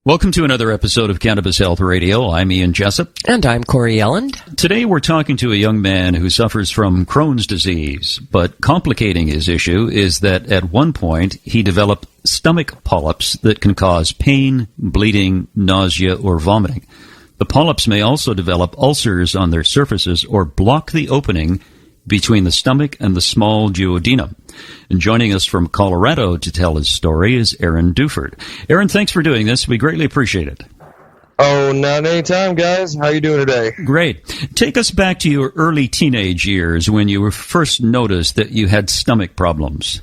Welcome to another episode of Cannabis Health Radio. I'm Ian Jessup. And I'm Corey Elland. Today we're talking to a young man who suffers from Crohn's disease, but complicating his issue is that at one point he developed stomach polyps that can cause pain, bleeding, nausea, or vomiting. The polyps may also develop ulcers on their surfaces or block the opening between the stomach and the small duodenum. And joining us from Colorado to tell his story is Aaron Duford. Aaron, thanks for doing this. We greatly appreciate it. Oh, not anytime, guys. How are you doing today? Great. Take us back to your early teenage years when you were first noticed that you had stomach problems.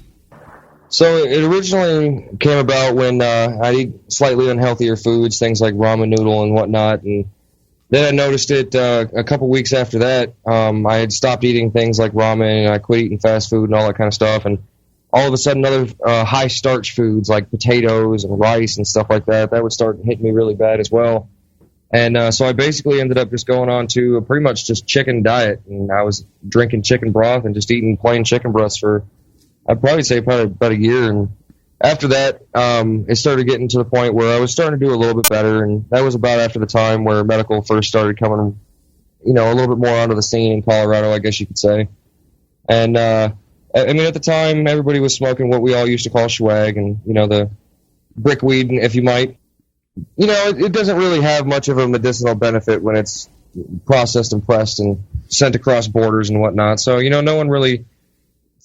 So it originally came about when I eat slightly unhealthier foods, things like ramen noodle and whatnot, and then I noticed it a couple weeks after that. I had stopped eating things like ramen, and I quit eating fast food and all that kind of stuff. And all of a sudden, other high-starch foods like potatoes and rice and stuff like that would start hitting me really bad as well. And so I basically ended up just going on to a pretty much just chicken diet. And I was drinking chicken broth and just eating plain chicken breasts for, I'd probably say, about a year. And after that, it started getting to the point where I was starting to do a little bit better, and that was about after the time where medical first started coming, a little bit more onto the scene in Colorado, I guess you could say. And, at the time, everybody was smoking what we all used to call swag, and, the brickweed, if you might. It doesn't really have much of a medicinal benefit when it's processed and pressed and sent across borders and whatnot. So, no one really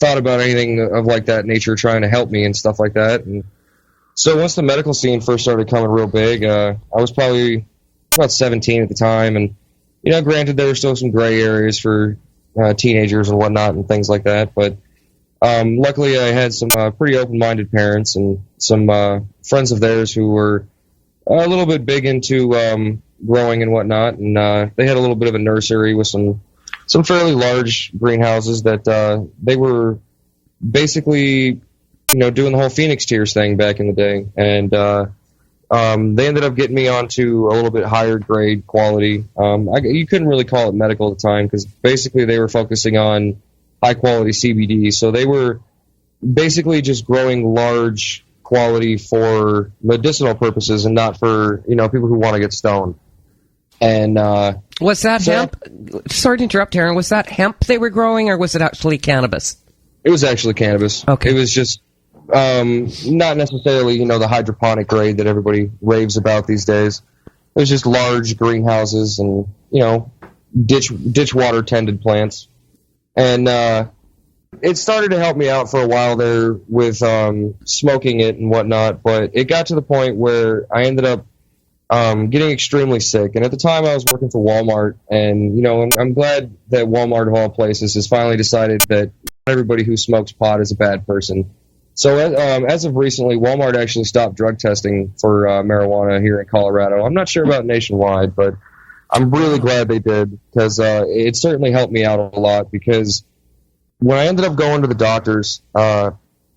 thought about anything of like that nature trying to help me and stuff like that. And so once the medical scene first started coming real big, I was probably about 17 at the time, and granted there were still some gray areas for teenagers and whatnot and things like that, but luckily I had some pretty open-minded parents and some friends of theirs who were a little bit big into growing and whatnot, and they had a little bit of a nursery with some fairly large greenhouses that they were basically, doing the whole Phoenix Tiers thing back in the day. And they ended up getting me onto a little bit higher grade quality. You couldn't really call it medical at the time because basically they were focusing on high quality CBD. So they were basically just growing large quality for medicinal purposes and not for, people who want to get stoned. And was that hemp? Sorry to interrupt, Aaron. Was that hemp they were growing, or was it actually cannabis? It was actually cannabis. Okay. It was just not necessarily, the hydroponic grade that everybody raves about these days. It was just large greenhouses and, ditch water tended plants. And it started to help me out for a while there with smoking it and whatnot, but it got to the point where I ended up getting extremely sick. And at the time I was working for Walmart, and, I'm glad that Walmart of all places has finally decided that not everybody who smokes pot is a bad person. So as of recently, Walmart actually stopped drug testing for marijuana here in Colorado. I'm not sure about nationwide, but I'm really glad they did, because it certainly helped me out a lot, because when I ended up going to the doctors, I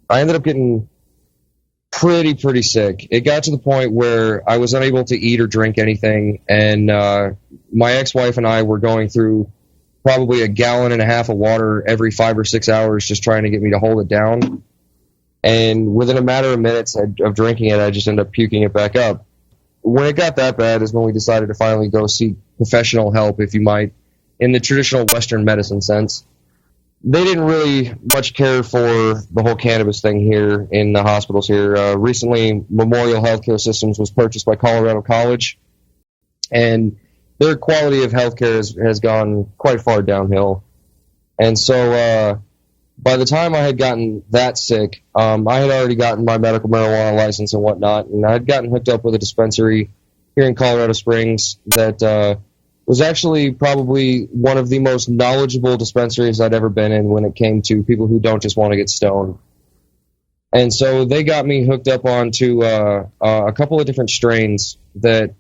ended up getting pretty sick. It got to the point where I was unable to eat or drink anything, and my ex-wife and I were going through probably 1.5 gallons of water every 5 or 6 hours just trying to get me to hold it down. And within a matter of minutes of drinking it, I just ended up puking it back up. When it got that bad is when we decided to finally go seek professional help, if you might, in the traditional Western medicine sense. They didn't really much care for the whole cannabis thing here in the hospitals here. Recently, Memorial Healthcare Systems was purchased by Colorado College, and their quality of healthcare has gone quite far downhill. And so by the time I had gotten that sick, I had already gotten my medical marijuana license and whatnot, and I had gotten hooked up with a dispensary here in Colorado Springs that was actually probably one of the most knowledgeable dispensaries I'd ever been in when it came to people who don't just want to get stoned. And so they got me hooked up onto a couple of different strains that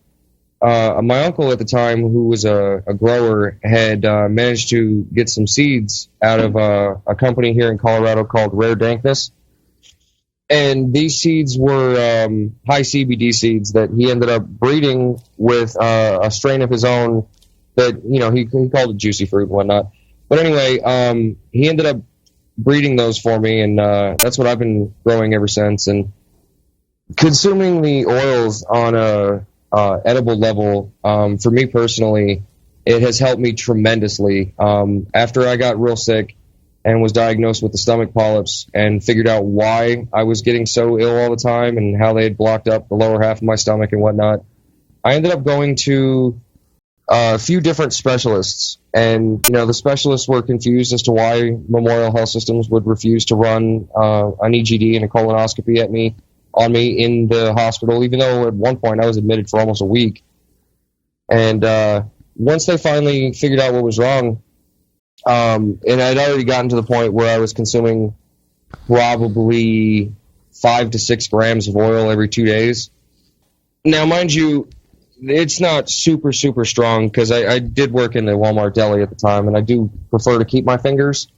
my uncle at the time, who was a grower, had managed to get some seeds out of a company here in Colorado called Rare Dankness. And these seeds were high CBD seeds that he ended up breeding with a strain of his own that, he called it juicy fruit and whatnot. But anyway, he ended up breeding those for me, and that's what I've been growing ever since. And consuming the oils on a edible level, for me personally, it has helped me tremendously. After I got real sick and was diagnosed with the stomach polyps and figured out why I was getting so ill all the time and how they had blocked up the lower half of my stomach and whatnot, I ended up going to a few different specialists. And, the specialists were confused as to why Memorial Health Systems would refuse to run an EGD and a colonoscopy on me in the hospital, even though at one point I was admitted for almost a week. And once they finally figured out what was wrong, and I'd already gotten to the point where I was consuming probably 5 to 6 grams of oil every 2 days. Now, mind you, it's not super, super strong because I did work in the Walmart deli at the time, and I do prefer to keep my fingers.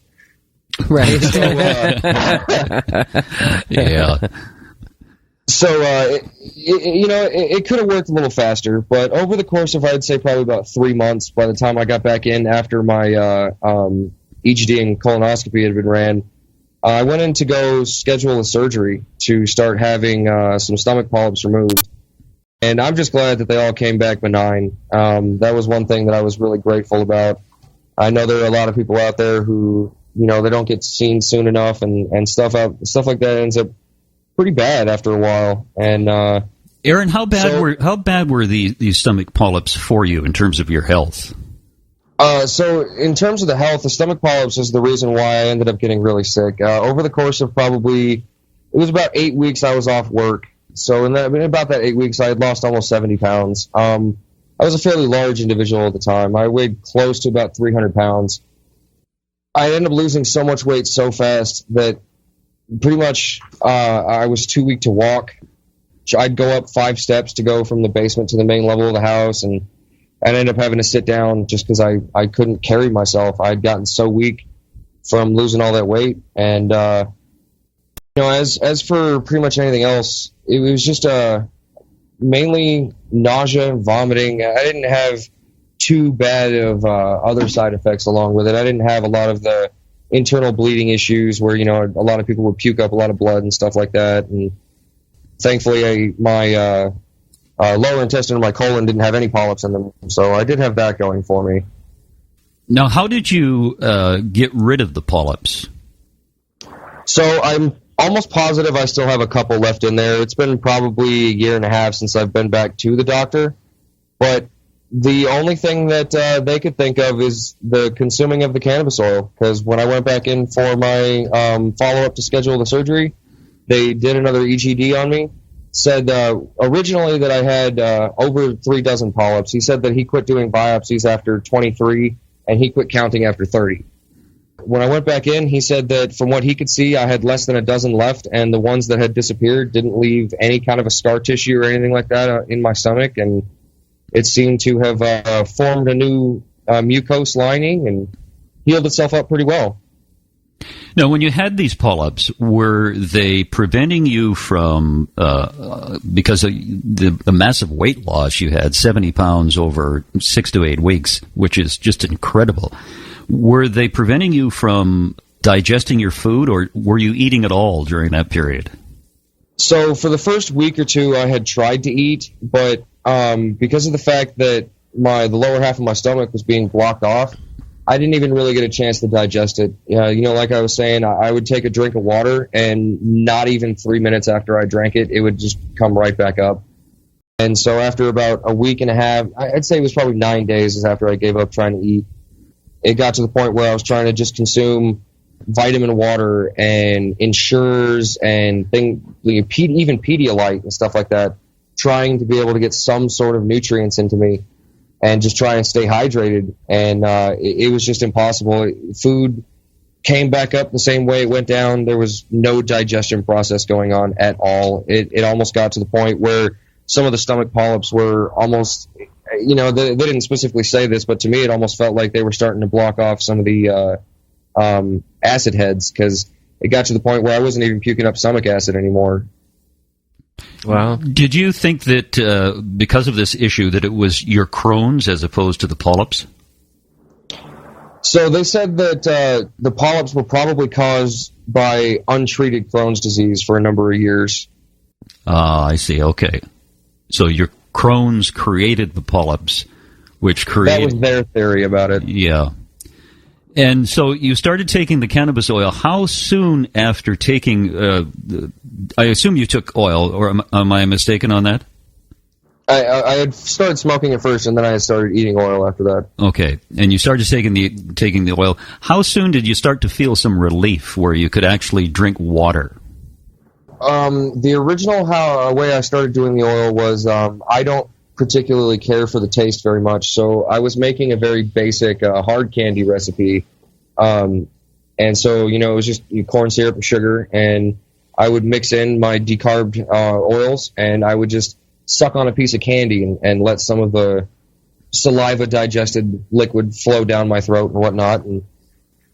Right. So, Yeah. So, it could have worked a little faster, but over the course of, I'd say, probably about 3 months, by the time I got back in after my EGD and colonoscopy had been ran, I went in to go schedule a surgery to start having some stomach polyps removed. And I'm just glad that they all came back benign. That was one thing that I was really grateful about. I know there are a lot of people out there who, they don't get seen soon enough, and stuff like that ends up pretty bad after a while. And Aaron, how bad were these stomach polyps for you in terms of your health? So in terms of the health, the stomach polyps is the reason why I ended up getting really sick. Over the course of it was about 8 weeks I was off work. So in about that 8 weeks, I had lost almost 70 pounds. I was a fairly large individual at the time. I weighed close to about 300 pounds. I ended up losing so much weight so fast that pretty much I was too weak to walk. I'd go up 5 steps to go from the basement to the main level of the house, and I'd end up having to sit down just because I couldn't carry myself. I'd gotten so weak from losing all that weight. And as for pretty much anything else, it was just mainly nausea and vomiting. I didn't have too bad of other side effects along with it. I didn't have a lot of the internal bleeding issues where, a lot of people would puke up a lot of blood and stuff like that. And thankfully, my lower intestine and my colon didn't have any polyps in them. So I did have that going for me. Now, how did you get rid of the polyps? So I'm almost positive I still have a couple left in there. It's been probably a year and a half since I've been back to the doctor. But the only thing that they could think of is the consuming of the cannabis oil. Because when I went back in for my follow-up to schedule the surgery, they did another EGD on me. Said originally that I had over 3 dozen polyps. He said that he quit doing biopsies after 23, and he quit counting after 30. When I went back in, he said that from what he could see, I had less than a dozen left, and the ones that had disappeared didn't leave any kind of a scar tissue or anything like that in my stomach, and it seemed to have formed a new mucose lining and healed itself up pretty well. Now, when you had these polyps, were they preventing you from, because of the massive weight loss you had, 70 pounds over 6 to 8 weeks, which is just incredible, were they preventing you from digesting your food, or were you eating at all during that period? So for the first week or two, I had tried to eat, but because of the fact that the lower half of my stomach was being blocked off, I didn't even really get a chance to digest it. Like I was saying, I would take a drink of water, and not even 3 minutes after I drank it, it would just come right back up. And so after about a week and a half, I'd say it was probably 9 days after I gave up trying to eat, it got to the point where I was trying to just consume vitamin water and Ensures and even Pedialyte and stuff like that, trying to be able to get some sort of nutrients into me and just try and stay hydrated. And it was just impossible. Food came back up the same way it went down. There was no digestion process going on at all. It almost got to the point where some of the stomach polyps were almost, they didn't specifically say this, but to me it almost felt like they were starting to block off some of the acid heads, because it got to the point where I wasn't even puking up stomach acid anymore. Wow. Did you think that because of this issue that it was your Crohn's as opposed to the polyps? So they said that the polyps were probably caused by untreated Crohn's disease for a number of years. I see. Okay. So your Crohn's created the polyps, which created... That was their theory about it. Yeah. And so you started taking the cannabis oil. How soon after taking... I assume you took oil, or am I mistaken on that? I had started smoking at first, and then I had started eating oil after that. Okay. And you started taking the oil. How soon did you start to feel some relief where you could actually drink water? The original way I started doing the oil was I don't particularly care for the taste very much, so I was making a very basic hard candy recipe, and so it was just corn syrup and sugar, and I would mix in my decarbed oils, and I would just suck on a piece of candy and let some of the saliva digested liquid flow down my throat and whatnot. And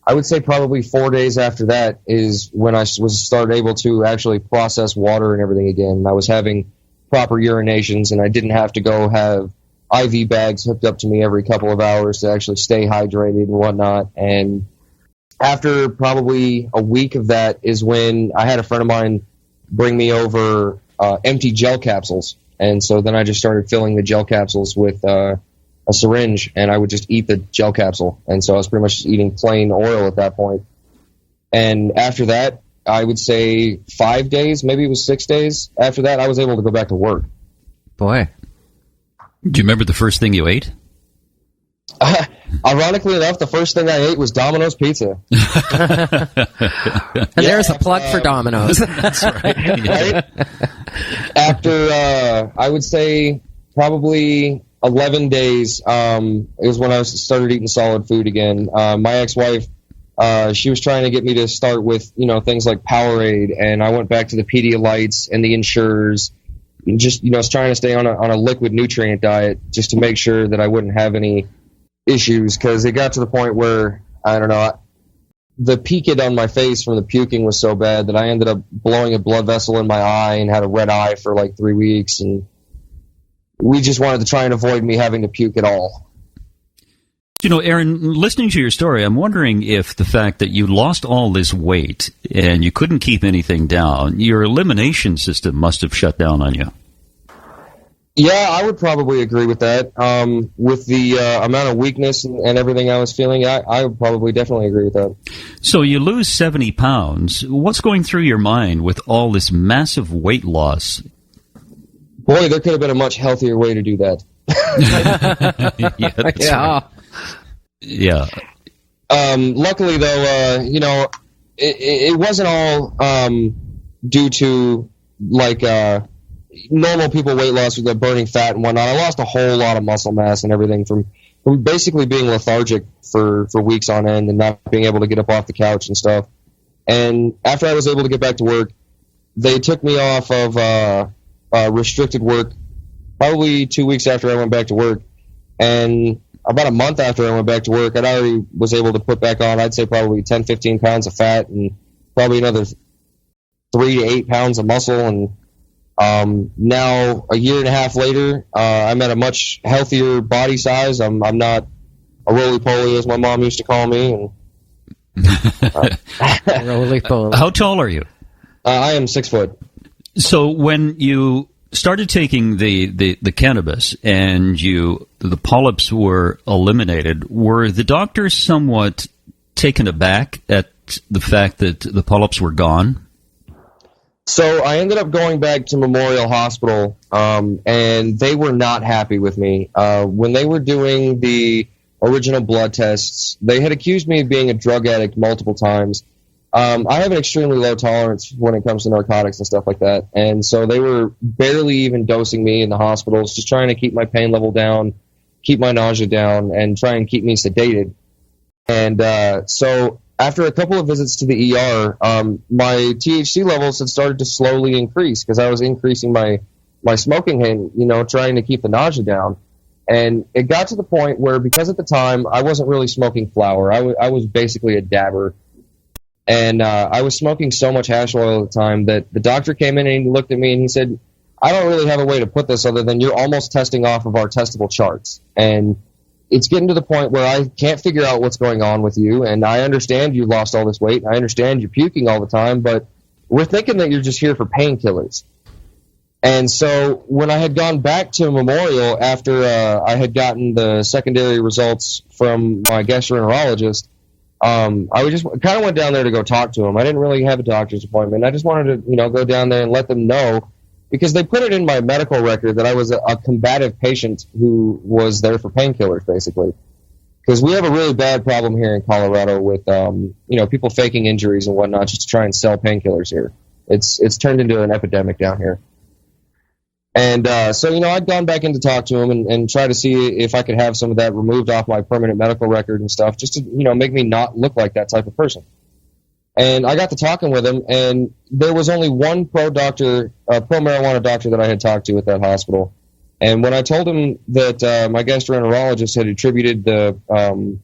I would say probably 4 days after that is when I started able to actually process water and everything again. I was having proper urinations, and I didn't have to go have IV bags hooked up to me every couple of hours to actually stay hydrated and whatnot. And after probably a week of that is when I had a friend of mine bring me over empty gel capsules. And so then I just started filling the gel capsules with a syringe, and I would just eat the gel capsule. And so I was pretty much just eating plain oil at that point. And after that, I would say 5 days, maybe it was 6 days. After that, I was able to go back to work. Boy. Do you remember the first thing you ate? Ironically enough, the first thing I ate was Domino's pizza. And there's a plug for Domino's. That's right. Yeah. Right? After, I would say, probably 11 days, it was when I started eating solid food again. My ex-wife, she was trying to get me to start with, things like Powerade, and I went back to the Pedialytes and the Ensures, and just, I was trying to stay on a liquid nutrient diet just to make sure that I wouldn't have any issues, because it got to the point where, I don't know, the peaked on my face from the puking was so bad that I ended up blowing a blood vessel in my eye and had a red eye for like 3 weeks, and we just wanted to try and avoid me having to puke at all. Aaron, listening to your story, I'm wondering if the fact that you lost all this weight and you couldn't keep anything down, your elimination system must have shut down on you. Yeah, I would probably agree with that. With the amount of weakness and everything I was feeling, I would probably definitely agree with that. So you lose 70 pounds. What's going through your mind with all this massive weight loss? Boy, there could have been a much healthier way to do that. Yeah, that's right. Yeah. Luckily, though, it wasn't all due to, like, normal people weight loss with the burning fat and whatnot. I lost a whole lot of muscle mass and everything from basically being lethargic for weeks on end and not being able to get up off the couch and stuff. And after I was able to get back to work, they took me off of restricted work probably 2 weeks after I went back to work. And about a month after I went back to work, I already was able to put back on, I'd say probably 10, 15 pounds of fat and probably another 3 to 8 pounds of muscle. And now, a year and a half later, I'm at a much healthier body size. I'm not a roly-poly, as my mom used to call me. And Roly-poly. How tall are you? I am 6 foot. So when you started taking the cannabis and the polyps were eliminated, were the doctors somewhat taken aback at the fact that the polyps were gone? So I ended up going back to Memorial Hospital, and they were not happy with me. When they were doing the original blood tests, they had accused me of being a drug addict multiple times. I have an extremely low tolerance when it comes to narcotics and stuff like that, and so they were barely even dosing me in the hospitals, just trying to keep my pain level down, keep my nausea down, and try and keep me sedated. And so after a couple of visits to the ER, my THC levels had started to slowly increase because I was increasing my smoking and, trying to keep the nausea down. And it got to the point where, because at the time I wasn't really smoking flower, I was basically a dabber. And I was smoking so much hash oil at the time that the doctor came in and he looked at me and he said, I don't really have a way to put this other than you're almost testing off of our testable charts. And it's getting to the point where I can't figure out what's going on with you, and I understand you lost all this weight, and I understand you're puking all the time, but we're thinking that you're just here for painkillers. And so when I had gone back to Memorial after I had gotten the secondary results from my gastroenterologist, I just kind of went down there to go talk to him. I didn't really have a doctor's appointment. I just wanted to, go down there and let them know, because they put it in my medical record that I was a combative patient who was there for painkillers, basically. Because we have a really bad problem here in Colorado with, people faking injuries and whatnot just to try and sell painkillers here. It's turned into an epidemic down here. And so I'd gone back in to talk to him and try to see if I could have some of that removed off my permanent medical record and stuff, just to, make me not look like that type of person. And I got to talking with him, and there was only one pro-marijuana doctor that I had talked to at that hospital. And when I told him that my gastroenterologist had attributed the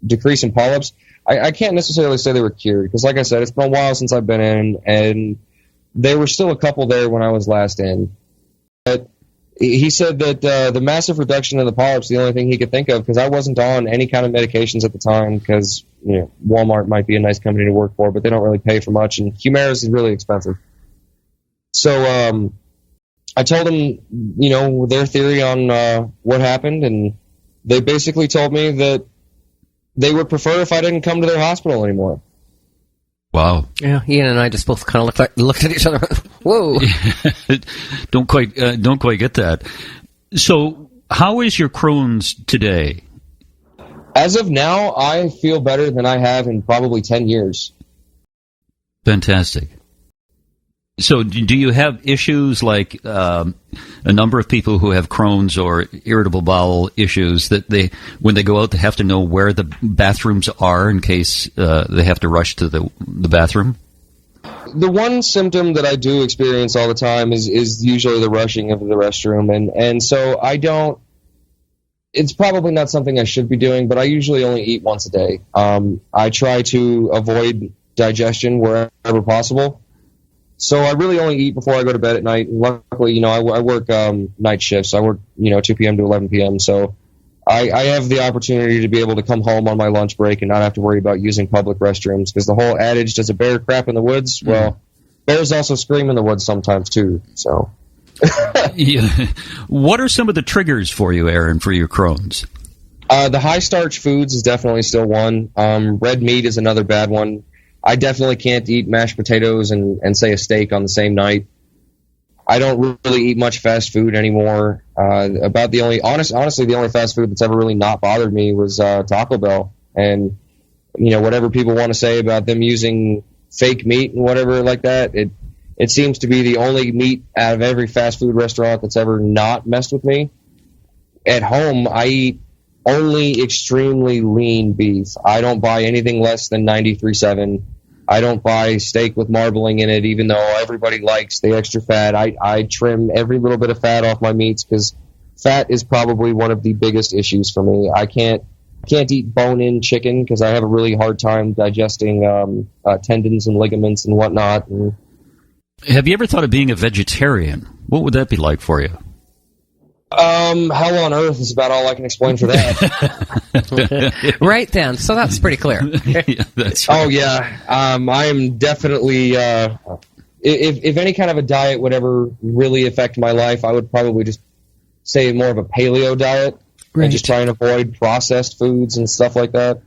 decrease in polyps, I can't necessarily say they were cured, because like I said, it's been a while since I've been in, and there were still a couple there when I was last in. But he said that the massive reduction in the polyps, the only thing he could think of, because I wasn't on any kind of medications at the time, because Walmart might be a nice company to work for, but they don't really pay for much, and Humira's is really expensive. So I told him, their theory on what happened, and they basically told me that they would prefer if I didn't come to their hospital anymore. Wow. Yeah, Ian and I just both kind of looked at each other. Whoa. Don't quite get that. So, how is your Crohn's today? As of now, I feel better than I have in probably 10 years. Fantastic. So, do you have issues like a number of people who have Crohn's or irritable bowel issues that when they go out, they have to know where the bathrooms are in case they have to rush to the bathroom? The one symptom that I do experience all the time is usually the rushing of the restroom, and so I don't. It's probably not something I should be doing, but I usually only eat once a day. I try to avoid digestion wherever possible. So I really only eat before I go to bed at night. And luckily, I work night shifts. I work, 2 p.m. to 11 p.m. So I have the opportunity to be able to come home on my lunch break and not have to worry about using public restrooms, because the whole adage, does a bear crap in the woods? Mm-hmm. Well, bears also scream in the woods sometimes too. So, yeah. What are some of the triggers for you, Aaron, for your Crohn's? The high starch foods is definitely still one. Red meat is another bad one. I definitely can't eat mashed potatoes and say a steak on the same night. I don't really eat much fast food anymore. Honestly, the only fast food that's ever really not bothered me was Taco Bell. And, whatever people want to say about them using fake meat and whatever like that, it seems to be the only meat out of every fast food restaurant that's ever not messed with me. At home, I eat only extremely lean beef. I don't buy anything less than 93.7. I don't buy steak with marbling in it, even though everybody likes the extra fat. I trim every little bit of fat off my meats, because fat is probably one of the biggest issues for me. I can't eat bone-in chicken because I have a really hard time digesting tendons and ligaments and whatnot. And have you ever thought of being a vegetarian? What would that be like for you? Hell on earth is about all I can explain for that. Right then, so that's pretty clear. Yeah, that's right. Oh yeah, I am definitely. If any kind of a diet would ever really affect my life, I would probably just say more of a paleo diet, and just try and avoid processed foods and stuff like that.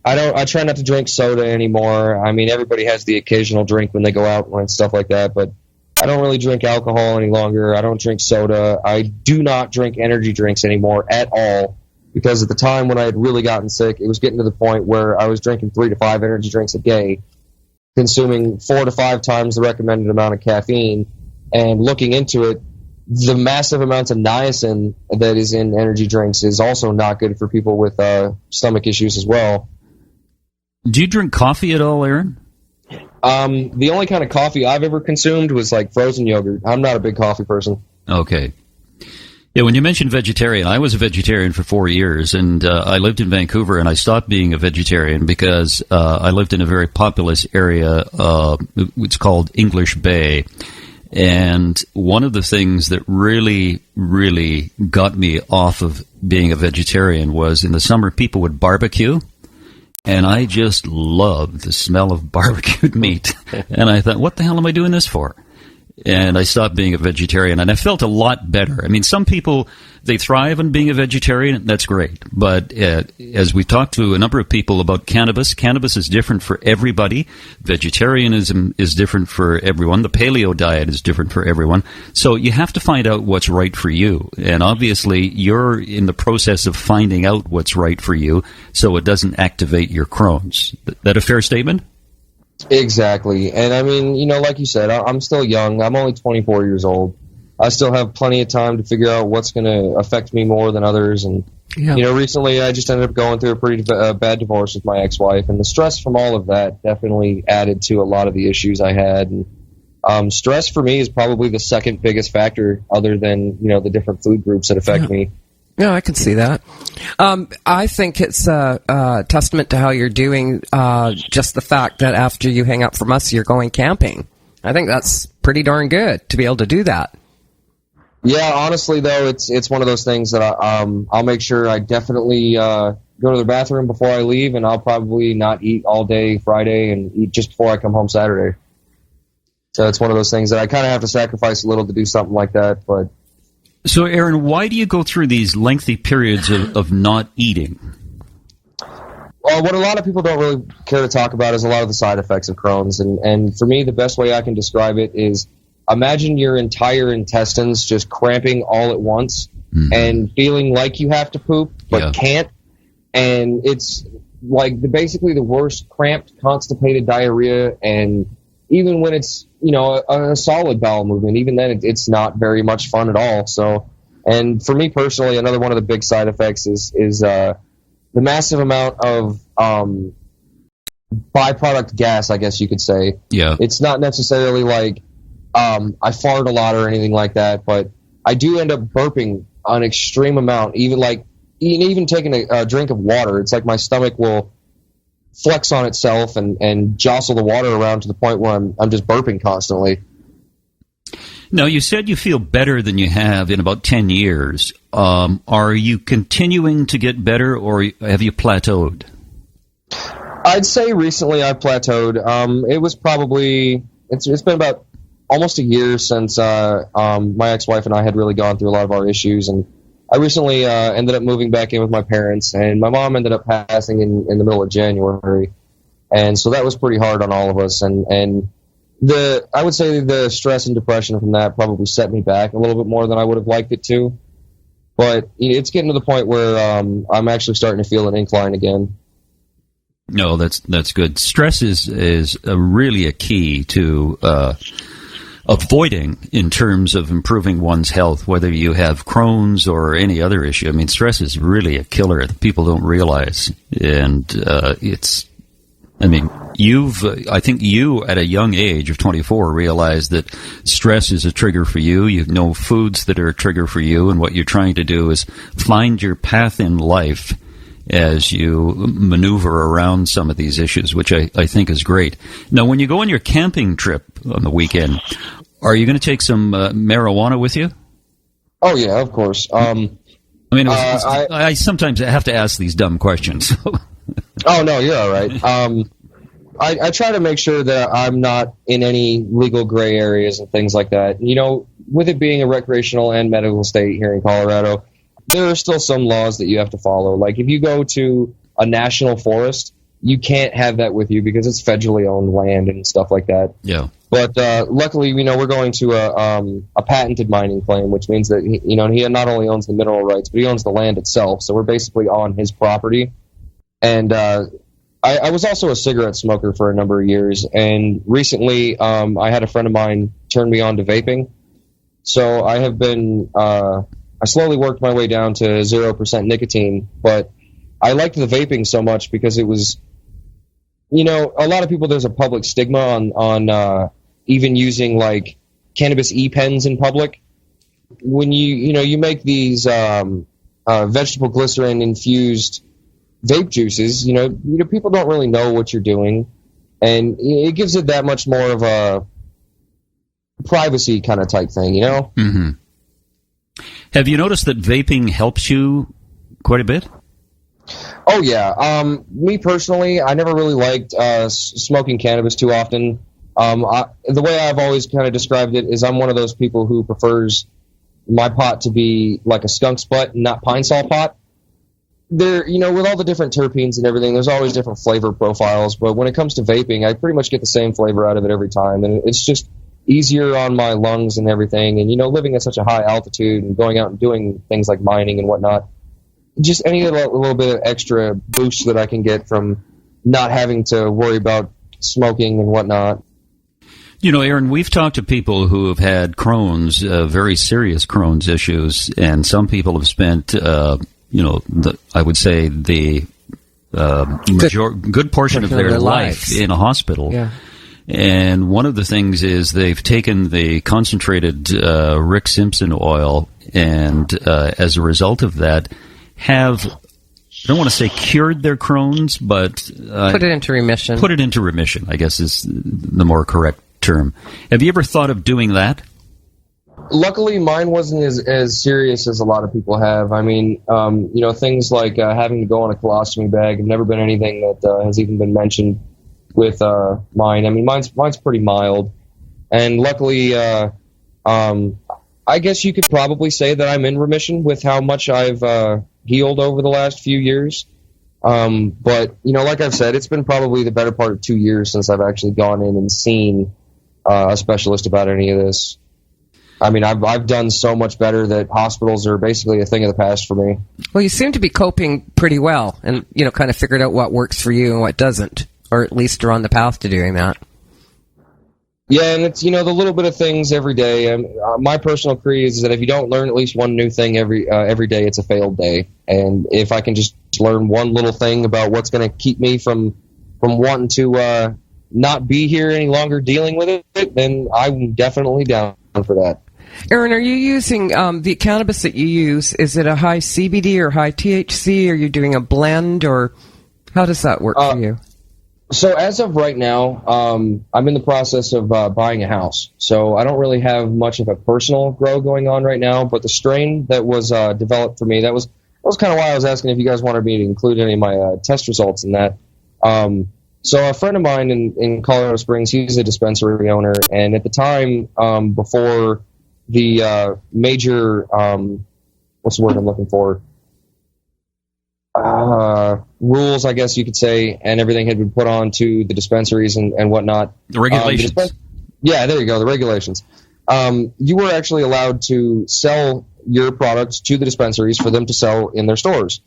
I try not to drink soda anymore. I mean, everybody has the occasional drink when they go out and stuff like that, but I don't really drink alcohol any longer. I don't drink soda. I do not drink energy drinks anymore at all, because at the time when I had really gotten sick, it was getting to the point where I was drinking 3 to 5 energy drinks a day, consuming 4 to 5 times the recommended amount of caffeine, and looking into it, the massive amounts of niacin that is in energy drinks is also not good for people with stomach issues as well. Do you drink coffee at all, Aaron? The only kind of coffee I've ever consumed was like frozen yogurt. I'm not a big coffee person. Okay. Yeah, when you mentioned vegetarian, I was a vegetarian for 4 years, and I lived in Vancouver, and I stopped being a vegetarian because I lived in a very populous area. It's called English Bay. And one of the things that really, really got me off of being a vegetarian was in the summer people would barbecue. And I just loved the smell of barbecued meat. And I thought, what the hell am I doing this for? and I stopped being a vegetarian, and I felt a lot better. I mean, some people, they thrive on being a vegetarian. That's great. But as we talked to a number of people about cannabis, cannabis is different for everybody. Vegetarianism is different for everyone. The paleo diet is different for everyone. So you have to find out what's right for you. And obviously, you're in the process of finding out what's right for you so it doesn't activate your Crohn's. That a fair statement? Exactly. And I mean, like you said, I'm still young. I'm only 24 years old. I still have plenty of time to figure out what's going to affect me more than others. And, recently I just ended up going through a pretty bad divorce with my ex-wife. And the stress from all of that definitely added to a lot of the issues I had. And stress for me is probably the second biggest factor other than, the different food groups that affect me. Yeah, I can see that. I think it's a testament to how you're doing, just the fact that after you hang up from us, you're going camping. I think that's pretty darn good to be able to do that. Yeah, honestly, though, it's one of those things that I'll make sure I definitely go to the bathroom before I leave, and I'll probably not eat all day Friday and eat just before I come home Saturday. So it's one of those things that I kind of have to sacrifice a little to do something like that, but... So, Aaron, why do you go through these lengthy periods of not eating? Well, what a lot of people don't really care to talk about is a lot of the side effects of Crohn's. And for me, the best way I can describe it is imagine your entire intestines just cramping all at once and feeling like you have to poop but can't. And it's like basically the worst cramped, constipated diarrhea. And even when it's a solid bowel movement, even then it's not very much fun at all. So, and for me personally, another one of the big side effects is the massive amount of byproduct gas, I guess you could say. Yeah. It's not necessarily like I fart a lot or anything like that, but I do end up burping an extreme amount. Even taking a drink of water, it's like my stomach will flex on itself and jostle the water around to the point where I'm just burping constantly. Now, you said you feel better than you have in about 10 years. Are you continuing to get better, or have you plateaued? I'd say recently I plateaued. It was probably, it's been about almost a year since my ex-wife and I had really gone through a lot of our issues, and I recently ended up moving back in with my parents, and my mom ended up passing in the middle of January, and so that was pretty hard on all of us. And I would say the stress and depression from that probably set me back a little bit more than I would have liked it to. But it's getting to the point where I'm actually starting to feel an incline again. No, that's good. Stress is really a key to avoiding in terms of improving one's health, whether you have Crohn's or any other issue. I mean, stress is really a killer that people don't realize. And I think you at a young age of 24 realized that stress is a trigger for you. You know foods that are a trigger for you, and what you're trying to do is find your path in life as you maneuver around some of these issues, which I think is great. Now, when you go on your camping trip on the weekend, are you going to take some marijuana with you? Oh, yeah, of course. I sometimes have to ask these dumb questions. Oh, no, you're all right. I try to make sure that I'm not in any legal gray areas and things like that. With it being a recreational and medical state here in Colorado, there are still some laws that you have to follow. Like if you go to a national forest, you can't have that with you because it's federally owned land and stuff like that. Yeah. But luckily, we're going to a patented mining claim, which means that he not only owns the mineral rights, but he owns the land itself. So we're basically on his property. And I was also a cigarette smoker for a number of years, and recently I had a friend of mine turn me on to vaping. So I have been I slowly worked my way down to 0% nicotine, but I liked the vaping so much because it was, a lot of people, there's a public stigma on even using like cannabis e-pens in public. When you make these vegetable glycerin infused vape juices, people don't really know what you're doing, and it gives it that much more of a privacy kind of type thing, Mm-hmm. Have you noticed that vaping helps you quite a bit? Oh, yeah. Me personally, I never really liked smoking cannabis too often. The way I've always kind of described it is I'm one of those people who prefers my pot to be like a skunk's butt and not pine sol pot. There, with all the different terpenes and everything, there's always different flavor profiles, but when it comes to vaping, I pretty much get the same flavor out of it every time, and it's just easier on my lungs and everything, and, living at such a high altitude and going out and doing things like mining and whatnot, just any little bit of extra boost that I can get from not having to worry about smoking and whatnot. Aaron, we've talked to people who have had Crohn's, very serious Crohn's issues, and some people have spent I would say the good portion of their life in a hospital. Yeah. And one of the things is they've taken the concentrated Rick Simpson oil and as a result of that have, I don't want to say cured their Crohn's, but put it into remission. Put it into remission, I guess is the more correct term. Have you ever thought of doing that? Luckily, mine wasn't as serious as a lot of people have. I mean, things like having to go on a colostomy bag have never been anything that has even been mentioned with mine. I mean, mine's pretty mild. And luckily, I guess you could probably say that I'm in remission with how much I've healed over the last few years. But, like I've said, it's been probably the better part of 2 years since I've actually gone in and seen a specialist about any of this. I mean, I've done so much better that hospitals are basically a thing of the past for me. Well, you seem to be coping pretty well and, kind of figured out what works for you and what doesn't, or at least are on the path to doing that. Yeah, and it's, the little bit of things every day. My personal creed is that if you don't learn at least one new thing every day, it's a failed day. And if I can just learn one little thing about what's going to keep me from wanting to not be here any longer dealing with it, then I'm definitely down for that. Aaron, are you using the cannabis that you use? Is it a high CBD or high THC? Are you doing a blend, or how does that work for you? So as of right now, I'm in the process of buying a house. So I don't really have much of a personal grow going on right now. But the strain that was developed for me, that was kind of why I was asking if you guys wanted me to include any of my test results in that. So a friend of mine in Colorado Springs, he's a dispensary owner, and at the time before the major, what's the word I'm looking for? Rules, I guess you could say, and everything had been put on to the dispensaries and whatnot. The regulations. Yeah, there you go, the regulations. You were actually allowed to sell your products to the dispensaries for them to sell in their stores.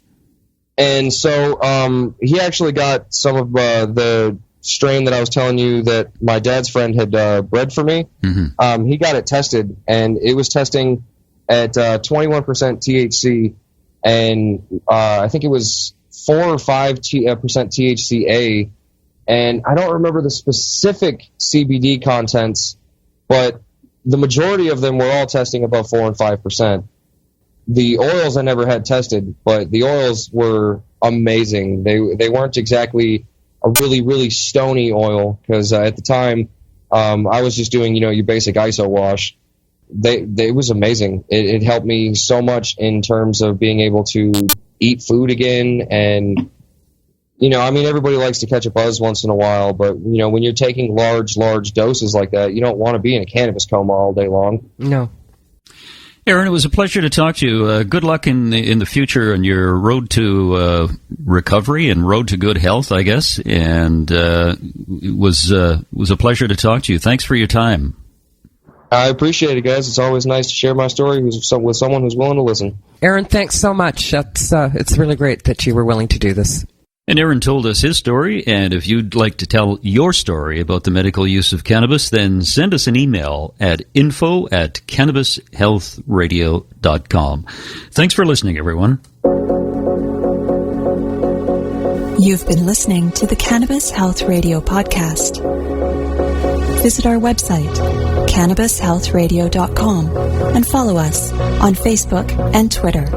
And so he actually got some of the strain that I was telling you that my dad's friend had bred for me. Mm-hmm. He got it tested, and it was testing at 21% THC, and I think it was 4 or 5% THCA, and I don't remember the specific CBD contents, but the majority of them were all testing above 4 and 5%. The oils I never had tested, but the oils were amazing. They weren't exactly a really, really stony oil, because at the time I was just doing, your basic ISO wash. It was amazing. It helped me so much in terms of being able to eat food again. And, everybody likes to catch a buzz once in a while, but, when you're taking large doses like that, you don't want to be in a cannabis coma all day long. No. Aaron, it was a pleasure to talk to you. Good luck in the future on your road to recovery and road to good health, I guess. And it was a pleasure to talk to you. Thanks for your time. I appreciate it, guys. It's always nice to share my story with someone who's willing to listen. Aaron, thanks so much. It's really great that you were willing to do this. And Aaron told us his story, and if you'd like to tell your story about the medical use of cannabis, then send us an email at info@cannabishealthradio.com. Thanks for listening, everyone. You've been listening to the Cannabis Health Radio podcast. Visit our website, cannabishealthradio.com, and follow us on Facebook and Twitter.